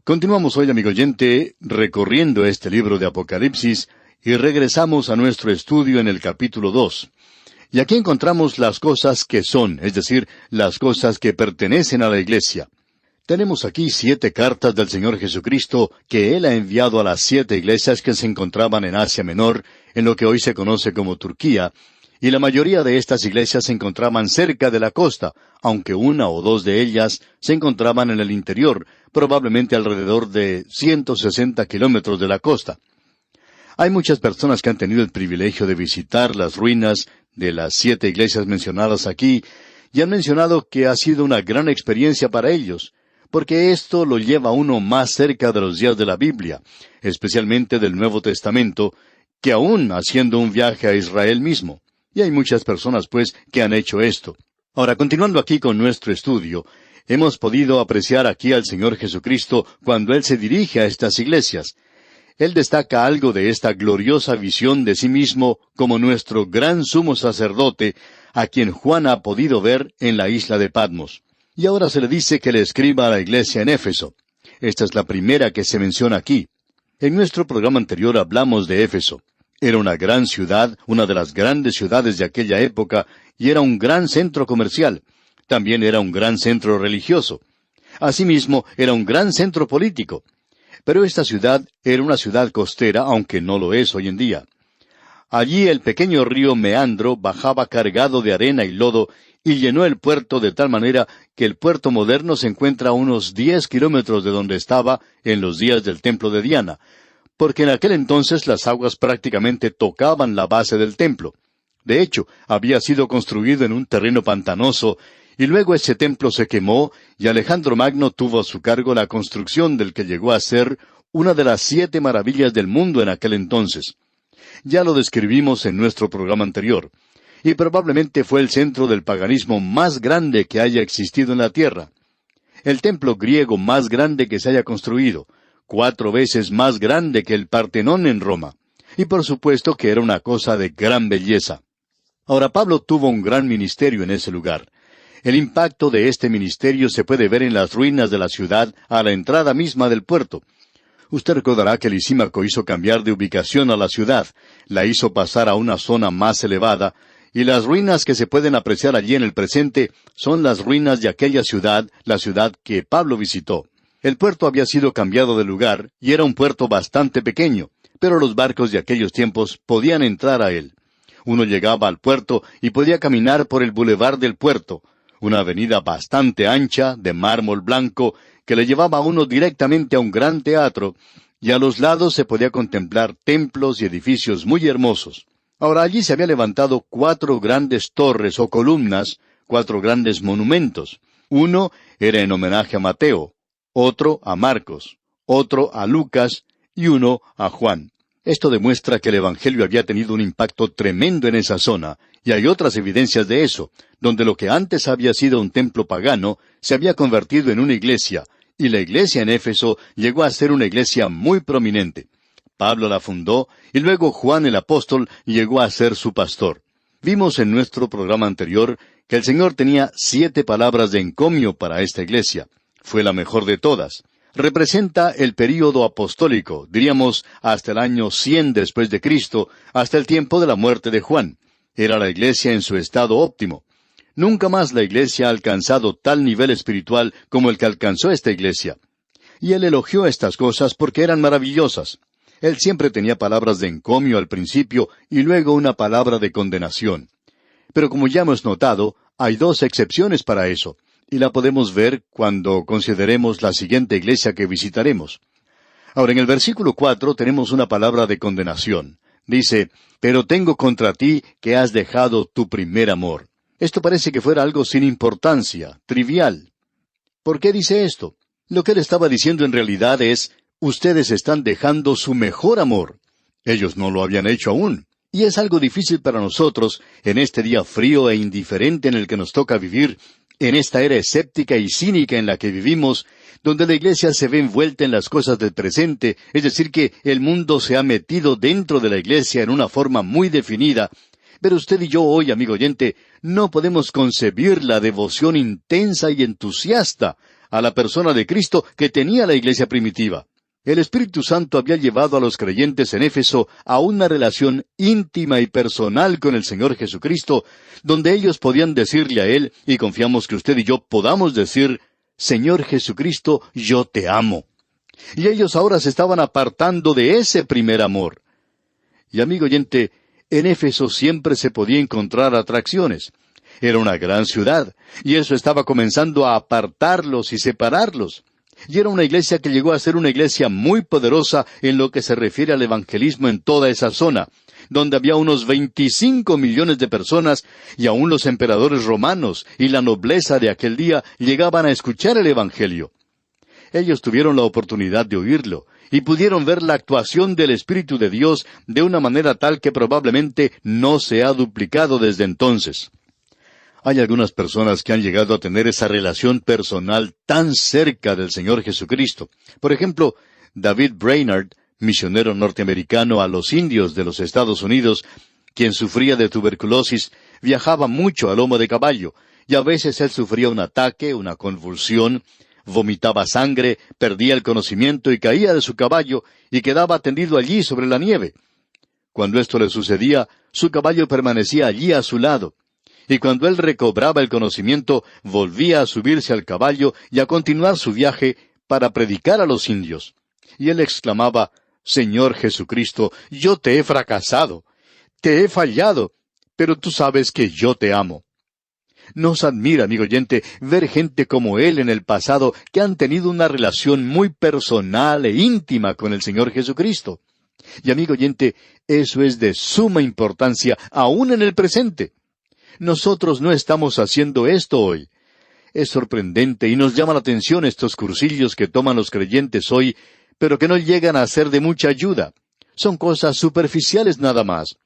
Continuamos hoy, amigo oyente, recorriendo este libro de Apocalipsis y regresamos a nuestro estudio en el capítulo 2. Y aquí encontramos las cosas que son, es decir, las cosas que pertenecen a la iglesia. Tenemos aquí 7 cartas del Señor Jesucristo que Él ha enviado a las 7 iglesias que se encontraban en Asia Menor, en lo que hoy se conoce como Turquía, y la mayoría de estas iglesias se encontraban cerca de la costa, aunque 1 o 2 de ellas se encontraban en el interior, probablemente alrededor de 160 kilómetros de la costa. Hay muchas personas que han tenido el privilegio de visitar las ruinas de las 7 iglesias mencionadas aquí, y han mencionado que ha sido una gran experiencia para ellos, porque esto lo lleva a uno más cerca de los días de la Biblia, especialmente del Nuevo Testamento, que aún haciendo un viaje a Israel mismo. Y hay muchas personas, pues, que han hecho esto. Ahora, continuando aquí con nuestro estudio, hemos podido apreciar aquí al Señor Jesucristo cuando Él se dirige a estas iglesias. Él destaca algo de esta gloriosa visión de sí mismo como nuestro gran sumo sacerdote, a quien Juan ha podido ver en la isla de Patmos. Y ahora se le dice que le escriba a la iglesia en Éfeso. Esta es la primera que se menciona aquí. En nuestro programa anterior hablamos de Éfeso. Era una gran ciudad, una de las grandes ciudades de aquella época, y era un gran centro comercial. También era un gran centro religioso. Asimismo, era un gran centro político. Pero esta ciudad era una ciudad costera, aunque no lo es hoy en día. Allí el pequeño río Meandro bajaba cargado de arena y lodo y llenó el puerto de tal manera que el puerto moderno se encuentra a unos 10 kilómetros de donde estaba en los días del templo de Diana, porque en aquel entonces las aguas prácticamente tocaban la base del templo. De hecho, había sido construido en un terreno pantanoso, y luego ese templo se quemó, y Alejandro Magno tuvo a su cargo la construcción del que llegó a ser una de las 7 maravillas del mundo en aquel entonces. Ya lo describimos en nuestro programa anterior, y probablemente fue el centro del paganismo más grande que haya existido en la tierra. El templo griego más grande que se haya construido, 4 veces más grande que el Partenón en Roma. Y por supuesto que era una cosa de gran belleza. Ahora, Pablo tuvo un gran ministerio en ese lugar. El impacto de este ministerio se puede ver en las ruinas de la ciudad a la entrada misma del puerto. Usted recordará que Lisímaco hizo cambiar de ubicación a la ciudad, la hizo pasar a una zona más elevada, y las ruinas que se pueden apreciar allí en el presente son las ruinas de aquella ciudad, la ciudad que Pablo visitó. El puerto había sido cambiado de lugar, y era un puerto bastante pequeño, pero los barcos de aquellos tiempos podían entrar a él. Uno llegaba al puerto y podía caminar por el bulevar del puerto, una avenida bastante ancha, de mármol blanco, que le llevaba a uno directamente a un gran teatro, y a los lados se podía contemplar templos y edificios muy hermosos. Ahora allí se había levantado 4 grandes torres o columnas, 4 grandes monumentos. Uno era en homenaje a Mateo, otro a Marcos, otro a Lucas y uno a Juan. Esto demuestra que el Evangelio había tenido un impacto tremendo en esa zona, y hay otras evidencias de eso, donde lo que antes había sido un templo pagano se había convertido en una iglesia, y la iglesia en Éfeso llegó a ser una iglesia muy prominente. Pablo la fundó, y luego Juan el apóstol llegó a ser su pastor. Vimos en nuestro programa anterior que el Señor tenía 7 palabras de encomio para esta iglesia. Fue la mejor de todas. Representa el período apostólico, diríamos hasta el año 100 después de Cristo, hasta el tiempo de la muerte de Juan. Era la iglesia en su estado óptimo. Nunca más la iglesia ha alcanzado tal nivel espiritual como el que alcanzó esta iglesia. Y él elogió estas cosas porque eran maravillosas. Él siempre tenía palabras de encomio al principio y luego una palabra de condenación. Pero como ya hemos notado, hay 2 excepciones para eso, y la podemos ver cuando consideremos la siguiente iglesia que visitaremos. Ahora, en el versículo 4 tenemos una palabra de condenación. Dice, «Pero tengo contra ti que has dejado tu primer amor». Esto parece que fuera algo sin importancia, trivial. ¿Por qué dice esto? Lo que él estaba diciendo en realidad es, ustedes están dejando su mejor amor. Ellos no lo habían hecho aún. Y es algo difícil para nosotros, en este día frío e indiferente en el que nos toca vivir, en esta era escéptica y cínica en la que vivimos, donde la iglesia se ve envuelta en las cosas del presente, es decir, que el mundo se ha metido dentro de la iglesia en una forma muy definida. Pero usted y yo hoy, amigo oyente, no podemos concebir la devoción intensa y entusiasta a la persona de Cristo que tenía la iglesia primitiva. El Espíritu Santo había llevado a los creyentes en Éfeso a una relación íntima y personal con el Señor Jesucristo, donde ellos podían decirle a Él, y confiamos que usted y yo podamos decir, Señor Jesucristo, yo te amo. Y ellos ahora se estaban apartando de ese primer amor. Y amigo oyente, en Éfeso siempre se podía encontrar atracciones. Era una gran ciudad, y eso estaba comenzando a apartarlos y separarlos. Y era una iglesia que llegó a ser una iglesia muy poderosa en lo que se refiere al evangelismo en toda esa zona, donde había unos 25 millones de personas, y aún los emperadores romanos y la nobleza de aquel día llegaban a escuchar el evangelio. Ellos tuvieron la oportunidad de oírlo, y pudieron ver la actuación del Espíritu de Dios de una manera tal que probablemente no se ha duplicado desde entonces. Hay algunas personas que han llegado a tener esa relación personal tan cerca del Señor Jesucristo. Por ejemplo, David Brainerd, misionero norteamericano a los indios de los Estados Unidos, quien sufría de tuberculosis, viajaba mucho a lomo de caballo, y a veces él sufría un ataque, una convulsión, vomitaba sangre, perdía el conocimiento y caía de su caballo y quedaba tendido allí sobre la nieve. Cuando esto le sucedía, su caballo permanecía allí a su lado. Y cuando él recobraba el conocimiento, volvía a subirse al caballo y a continuar su viaje para predicar a los indios. Y él exclamaba, Señor Jesucristo, yo te he fracasado, te he fallado, pero tú sabes que yo te amo. Nos admira, amigo oyente, ver gente como él en el pasado que han tenido una relación muy personal e íntima con el Señor Jesucristo. Y amigo oyente, eso es de suma importancia aún en el presente. Nosotros no estamos haciendo esto hoy. Es sorprendente y nos llama la atención estos cursillos que toman los creyentes hoy, pero que no llegan a ser de mucha ayuda. Son cosas superficiales nada más.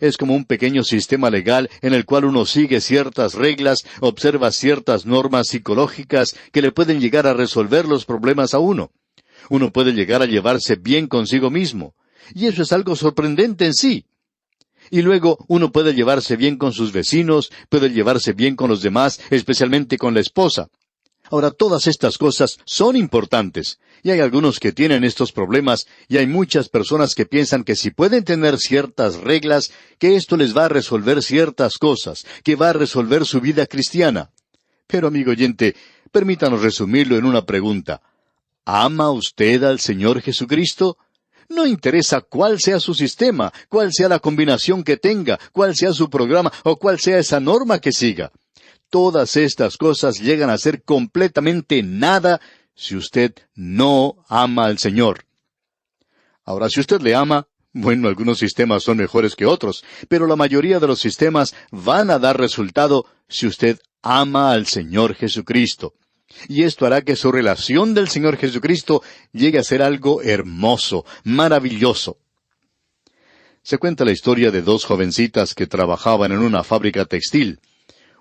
Es como un pequeño sistema legal en el cual uno sigue ciertas reglas, observa ciertas normas psicológicas que le pueden llegar a resolver los problemas a uno. Uno puede llegar a llevarse bien consigo mismo. Y eso es algo sorprendente en sí. Y luego uno puede llevarse bien con sus vecinos, puede llevarse bien con los demás, especialmente con la esposa. Ahora, todas estas cosas son importantes, y hay algunos que tienen estos problemas, y hay muchas personas que piensan que si pueden tener ciertas reglas, que esto les va a resolver ciertas cosas, que va a resolver su vida cristiana. Pero, amigo oyente, permítanos resumirlo en una pregunta. ¿Ama usted al Señor Jesucristo? No interesa cuál sea su sistema, cuál sea la combinación que tenga, cuál sea su programa o cuál sea esa norma que siga. Todas estas cosas llegan a ser completamente nada si usted no ama al Señor. Ahora, si usted le ama, bueno, algunos sistemas son mejores que otros, pero la mayoría de los sistemas van a dar resultado si usted ama al Señor Jesucristo. Y esto hará que su relación del Señor Jesucristo llegue a ser algo hermoso, maravilloso. Se cuenta la historia de dos jovencitas que trabajaban en una fábrica textil.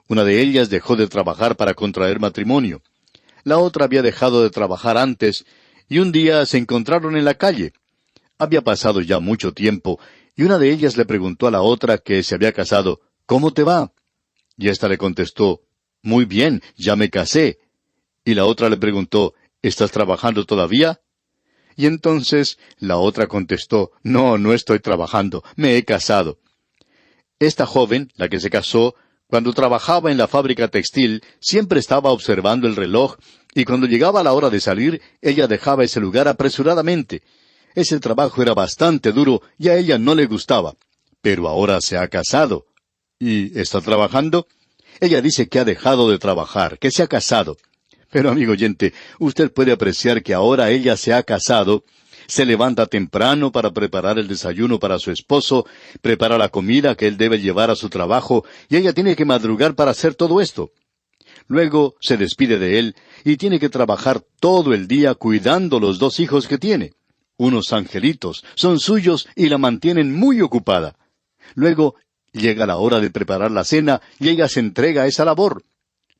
Una de ellas dejó de trabajar para contraer matrimonio. La otra había dejado de trabajar antes, y un día se encontraron en la calle. Había pasado ya mucho tiempo, y una de ellas le preguntó a la otra que se había casado, ¿cómo te va? Y ésta le contestó, muy bien, ya me casé. Y la otra le preguntó, ¿estás trabajando todavía? Y entonces la otra contestó, no, no estoy trabajando, me he casado. Esta joven, la que se casó, cuando trabajaba en la fábrica textil, siempre estaba observando el reloj, y cuando llegaba la hora de salir, ella dejaba ese lugar apresuradamente. Ese trabajo era bastante duro y a ella no le gustaba. Pero ahora se ha casado. ¿Y está trabajando? Ella dice que ha dejado de trabajar, que se ha casado. Pero, amigo oyente, usted puede apreciar que ahora ella se ha casado, se levanta temprano para preparar el desayuno para su esposo, prepara la comida que él debe llevar a su trabajo, y ella tiene que madrugar para hacer todo esto. Luego se despide de él, y tiene que trabajar todo el día cuidando los dos hijos que tiene. Unos angelitos, son suyos y la mantienen muy ocupada. Luego llega la hora de preparar la cena, y ella se entrega a esa labor.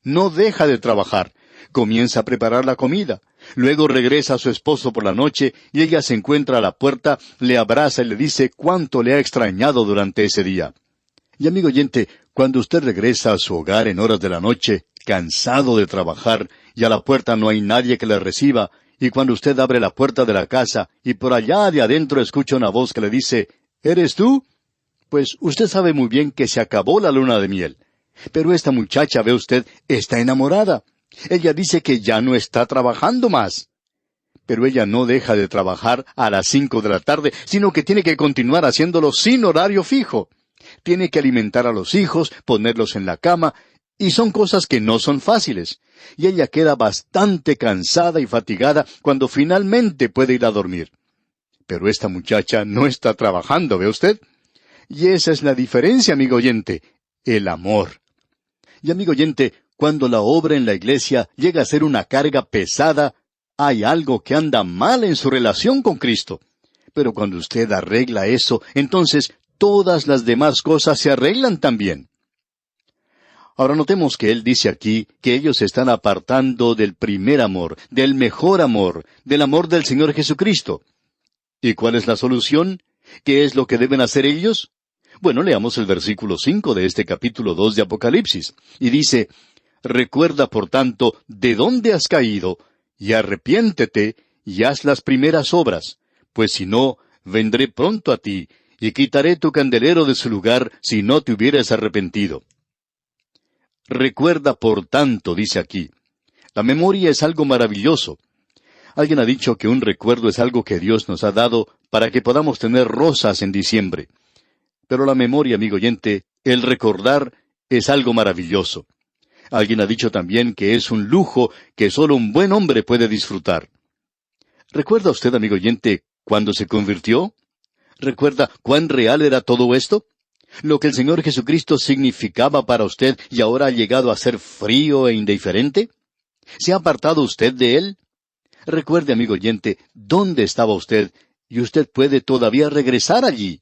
No deja de trabajar. Comienza a preparar la comida. Luego regresa a su esposo por la noche y ella se encuentra a la puerta, le abraza y le dice cuánto le ha extrañado durante ese día. Y amigo oyente, cuando usted regresa a su hogar en horas de la noche, cansado de trabajar, y a la puerta no hay nadie que le reciba, y cuando usted abre la puerta de la casa, y por allá de adentro escucha una voz que le dice, ¿eres tú? Pues usted sabe muy bien que se acabó la luna de miel. Pero esta muchacha, ve usted, está enamorada. Ella dice que ya no está trabajando más. Pero ella no deja de trabajar a las 5 de la tarde, sino que tiene que continuar haciéndolo sin horario fijo. Tiene que alimentar a los hijos, ponerlos en la cama, y son cosas que no son fáciles. Y ella queda bastante cansada y fatigada cuando finalmente puede ir a dormir. Pero esta muchacha no está trabajando, ¿ve usted? Y esa es la diferencia, amigo oyente, el amor. Y amigo oyente, cuando la obra en la iglesia llega a ser una carga pesada, hay algo que anda mal en su relación con Cristo. Pero cuando usted arregla eso, entonces todas las demás cosas se arreglan también. Ahora notemos que él dice aquí que ellos se están apartando del primer amor, del mejor amor, del amor del Señor Jesucristo. ¿Y cuál es la solución? ¿Qué es lo que deben hacer ellos? Bueno, leamos el versículo 5 de este capítulo 2 de Apocalipsis. Y dice, «Recuerda, por tanto, de dónde has caído, y arrepiéntete, y haz las primeras obras, pues si no, vendré pronto a ti, y quitaré tu candelero de su lugar, si no te hubieras arrepentido». Recuerda, por tanto, dice aquí. La memoria es algo maravilloso. Alguien ha dicho que un recuerdo es algo que Dios nos ha dado para que podamos tener rosas en diciembre. Pero la memoria, amigo oyente, el recordar, es algo maravilloso. Alguien ha dicho también que es un lujo que solo un buen hombre puede disfrutar. ¿Recuerda usted, amigo oyente, cuándo se convirtió? ¿Recuerda cuán real era todo esto? Lo que el Señor Jesucristo significaba para usted y ahora ha llegado a ser frío e indiferente. ¿Se ha apartado usted de Él? Recuerde, amigo oyente, dónde estaba usted, y usted puede todavía regresar allí.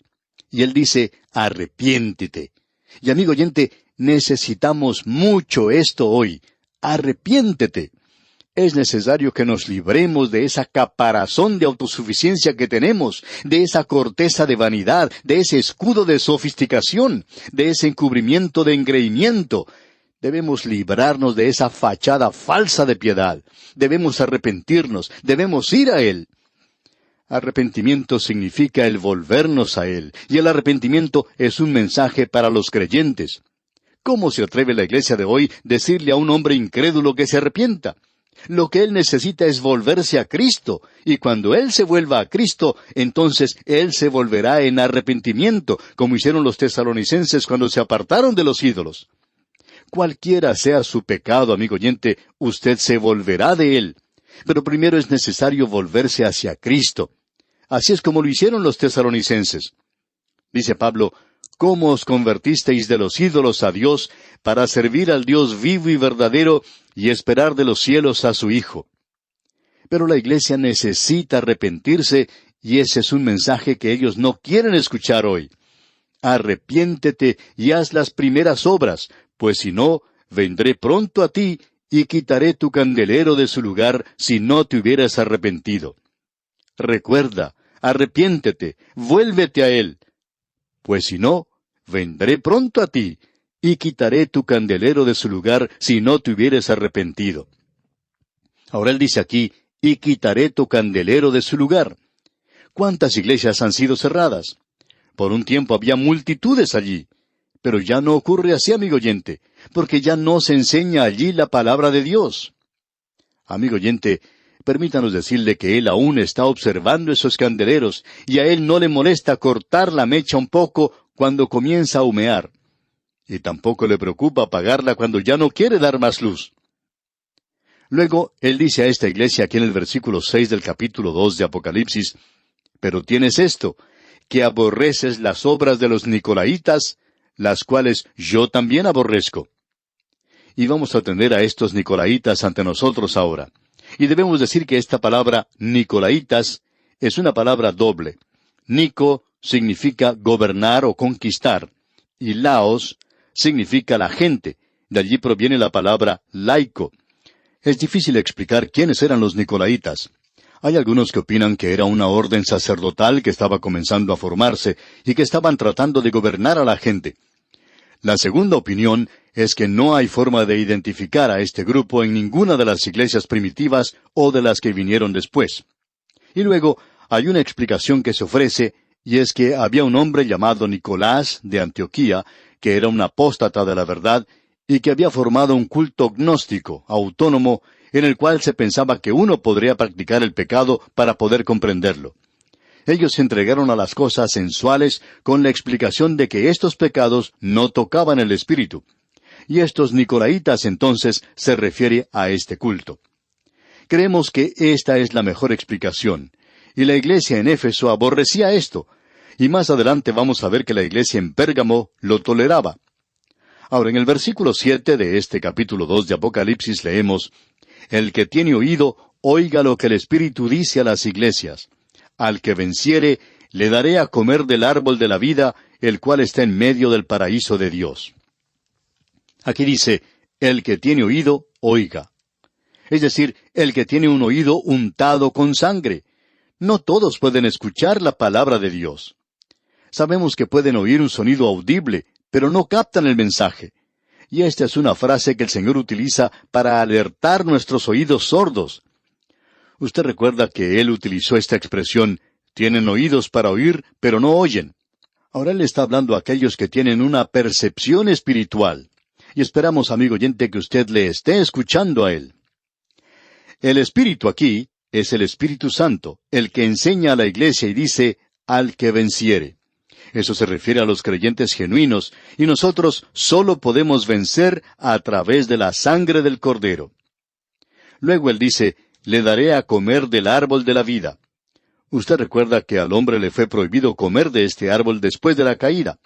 Y Él dice, arrepiéntete. Y amigo oyente, necesitamos mucho esto hoy. Arrepiéntete. Es necesario que nos libremos de esa caparazón de autosuficiencia que tenemos, de esa corteza de vanidad, de ese escudo de sofisticación, de ese encubrimiento de engreimiento. Debemos librarnos de esa fachada falsa de piedad. Debemos arrepentirnos, debemos ir a Él. Arrepentimiento significa el volvernos a Él, y el arrepentimiento es un mensaje para los creyentes. ¿Cómo se atreve la iglesia de hoy decirle a un hombre incrédulo que se arrepienta? Lo que él necesita es volverse a Cristo, y cuando él se vuelva a Cristo, entonces él se volverá en arrepentimiento, como hicieron los tesalonicenses cuando se apartaron de los ídolos. Cualquiera sea su pecado, amigo oyente, usted se volverá de él. Pero primero es necesario volverse hacia Cristo. Así es como lo hicieron los tesalonicenses. Dice Pablo, ¿cómo os convertisteis de los ídolos a Dios para servir al Dios vivo y verdadero y esperar de los cielos a su Hijo? Pero la iglesia necesita arrepentirse, y ese es un mensaje que ellos no quieren escuchar hoy. Arrepiéntete y haz las primeras obras, pues si no, vendré pronto a ti y quitaré tu candelero de su lugar si no te hubieras arrepentido. Recuerda, arrepiéntete, vuélvete a Él, pues si no, vendré pronto a ti y quitaré tu candelero de su lugar si no te hubieras arrepentido. Ahora él dice aquí, y quitaré tu candelero de su lugar. ¿Cuántas iglesias han sido cerradas? Por un tiempo había multitudes allí. Pero ya no ocurre así, amigo oyente, porque ya no se enseña allí la palabra de Dios. Amigo oyente, permítanos decirle que él aún está observando esos candeleros, y a él no le molesta cortar la mecha un poco cuando comienza a humear. Y tampoco le preocupa apagarla cuando ya no quiere dar más luz. Luego, él dice a esta iglesia aquí en el versículo 6 del capítulo 2 de Apocalipsis, «Pero tienes esto, que aborreces las obras de los nicolaitas, las cuales yo también aborrezco». Y vamos a tener a estos nicolaitas ante nosotros ahora. Y debemos decir que esta palabra nicolaitas es una palabra doble. Nico significa gobernar o conquistar, y laos significa la gente. De allí proviene la palabra laico. Es difícil explicar quiénes eran los nicolaitas. Hay algunos que opinan que era una orden sacerdotal que estaba comenzando a formarse y que estaban tratando de gobernar a la gente. La segunda opinión es que no hay forma de identificar a este grupo en ninguna de las iglesias primitivas o de las que vinieron después. Y luego hay una explicación que se ofrece, y es que había un hombre llamado Nicolás de Antioquía, que era un apóstata de la verdad, y que había formado un culto gnóstico, autónomo, en el cual se pensaba que uno podría practicar el pecado para poder comprenderlo. Ellos se entregaron a las cosas sensuales con la explicación de que estos pecados no tocaban el espíritu. Y estos nicolaitas entonces se refiere a este culto. Creemos que esta es la mejor explicación, y la iglesia en Éfeso aborrecía esto, y más adelante vamos a ver que la iglesia en Pérgamo lo toleraba. Ahora, en el versículo 7 de este capítulo 2 de Apocalipsis leemos: «El que tiene oído, oiga lo que el Espíritu dice a las iglesias. Al que venciere, le daré a comer del árbol de la vida, el cual está en medio del paraíso de Dios». Aquí dice, el que tiene oído, oiga. Es decir, el que tiene un oído untado con sangre. No todos pueden escuchar la palabra de Dios. Sabemos que pueden oír un sonido audible, pero no captan el mensaje. Y esta es una frase que el Señor utiliza para alertar nuestros oídos sordos. Usted recuerda que Él utilizó esta expresión, tienen oídos para oír, pero no oyen. Ahora Él está hablando a aquellos que tienen una percepción espiritual. Y esperamos, amigo oyente, que usted le esté escuchando a Él. El Espíritu aquí es el Espíritu Santo, el que enseña a la iglesia y dice, al que venciere. Eso se refiere a los creyentes genuinos, y nosotros solo podemos vencer a través de la sangre del Cordero. Luego Él dice, le daré a comer del árbol de la vida. Usted recuerda que al hombre le fue prohibido comer de este árbol después de la caída.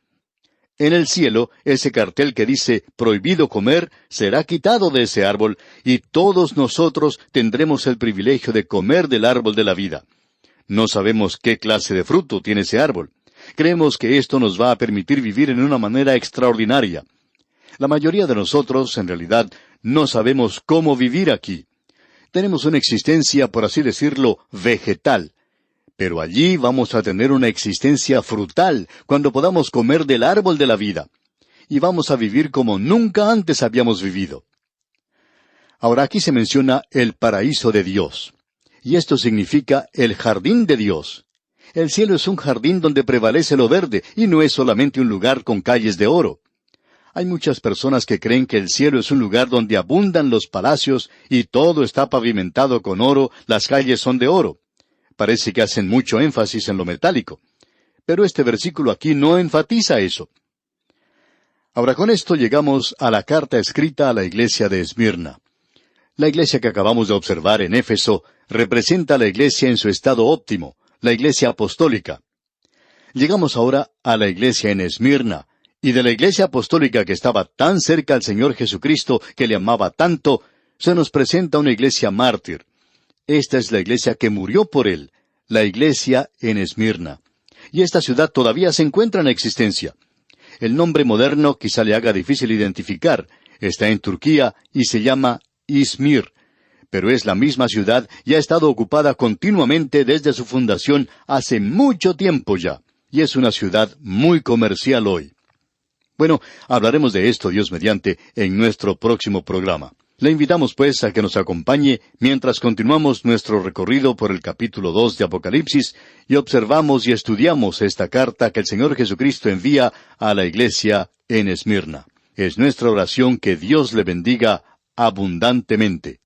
En el cielo, ese cartel que dice prohibido comer será quitado de ese árbol, y todos nosotros tendremos el privilegio de comer del árbol de la vida. No sabemos qué clase de fruto tiene ese árbol. Creemos que esto nos va a permitir vivir en una manera extraordinaria. La mayoría de nosotros, en realidad, no sabemos cómo vivir aquí. Tenemos una existencia, por así decirlo, vegetal. Pero allí vamos a tener una existencia frutal, cuando podamos comer del árbol de la vida. Y vamos a vivir como nunca antes habíamos vivido. Ahora aquí se menciona el paraíso de Dios. Y esto significa el jardín de Dios. El cielo es un jardín donde prevalece lo verde, y no es solamente un lugar con calles de oro. Hay muchas personas que creen que el cielo es un lugar donde abundan los palacios, y todo está pavimentado con oro, las calles son de oro. Parece que hacen mucho énfasis en lo metálico. Pero este versículo aquí no enfatiza eso. Ahora con esto llegamos a la carta escrita a la iglesia de Esmirna. La iglesia que acabamos de observar en Éfeso representa a la iglesia en su estado óptimo, la iglesia apostólica. Llegamos ahora a la iglesia en Esmirna, y de la iglesia apostólica que estaba tan cerca al Señor Jesucristo, que le amaba tanto, se nos presenta una iglesia mártir. Esta es la iglesia que murió por Él, la iglesia en Esmirna. Y esta ciudad todavía se encuentra en existencia. El nombre moderno quizá le haga difícil identificar. Está en Turquía y se llama Izmir. Pero es la misma ciudad y ha estado ocupada continuamente desde su fundación hace mucho tiempo ya. Y es una ciudad muy comercial hoy. Bueno, hablaremos de esto, Dios mediante, en nuestro próximo programa. Le invitamos pues a que nos acompañe mientras continuamos nuestro recorrido por el capítulo 2 de Apocalipsis y observamos y estudiamos esta carta que el Señor Jesucristo envía a la iglesia en Esmirna. Es nuestra oración que Dios le bendiga abundantemente.